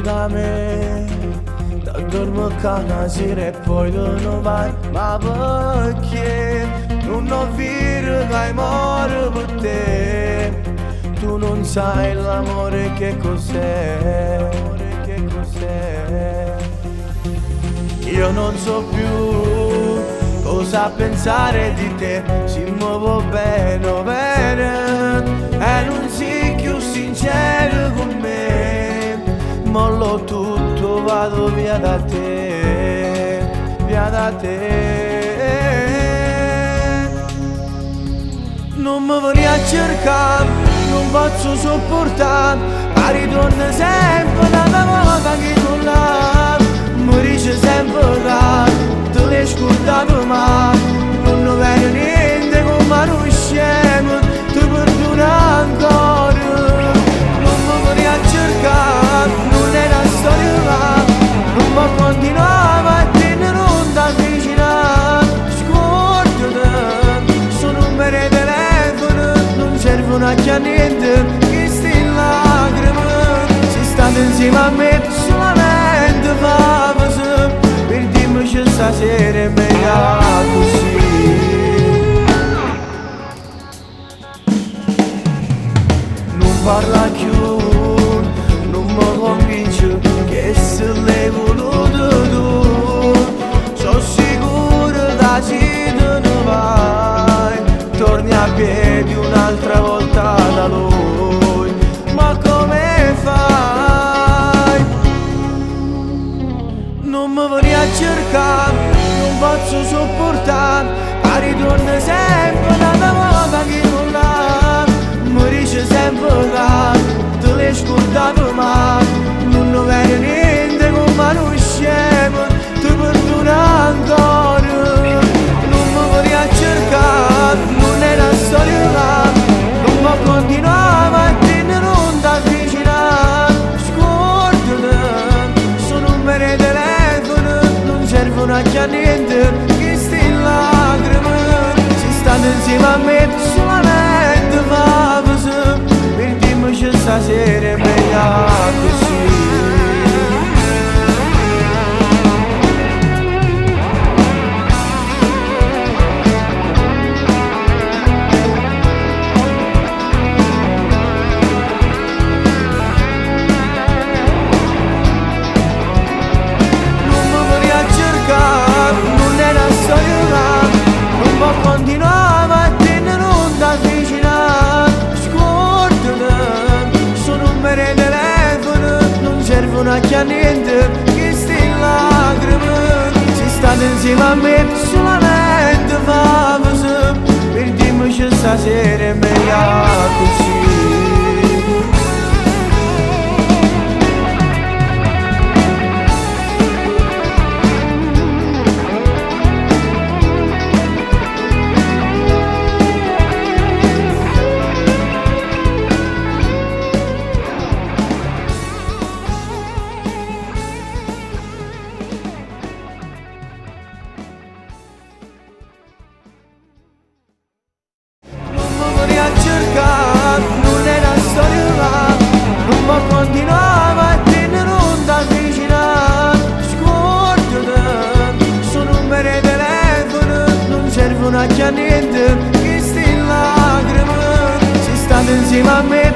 da me, dormo con una sera e poi tu non vai. Ma perché non ho vero che muore per te? Tu non sai l'amore che cos'è, che cos'è. Io non so più cosa pensare di te, si muovo bene o bene e non sei più sincero con me. Mollo tutto, vado via da te, via da te. Non mi vieni a cercare, non posso sopportare, ma ritorno sempre la mia volta che non l'ha. Mi dice sempre che te l'hai scordato ma non vede niente come noi scemo, ti perdono ancora. Non mi vieni a cercare, non è una storia ma non mi continuare a tenere non da avvicinare. Scordate, sono un numero di telefono, non servono a niente, queste lacrime. Se state insieme a me solamente fa così, per dirmi che stasera è meglio così. Non parla più, non mi convince che se l'hai voluto tu. Sono sicuro da se te ne vai, torni a piedi un'altra volta da lui. Ma come fai? Non mi vieni a cercare, non posso sopportare, ma ritorno sempre la mia volta che non l'ha. Mi dice sempre che te l'hai scordato ma non vede niente come noi scemo, ti perdono ancora. Non mi vieni a cercare, non è una storia ma non mi continuare a tenere non da avvicinare. Scordate, sono un numero di telefono, non servono a niente, queste lacrime. Se state insieme a me solamente fa così, per dirmi che stasera è meglio così. Continuava a tenere non da avvicinare. Scordate, sono un numero di telefono, non servono a niente, queste lacrime. Se state insieme a me solamente fa così, per dirmi che stasera è meglio così. Non è una storia ma non mi continuava a tenere non da avvicinare. Scordate, sono un numero di telefono, non servono a niente, queste lacrime. Se state insieme a me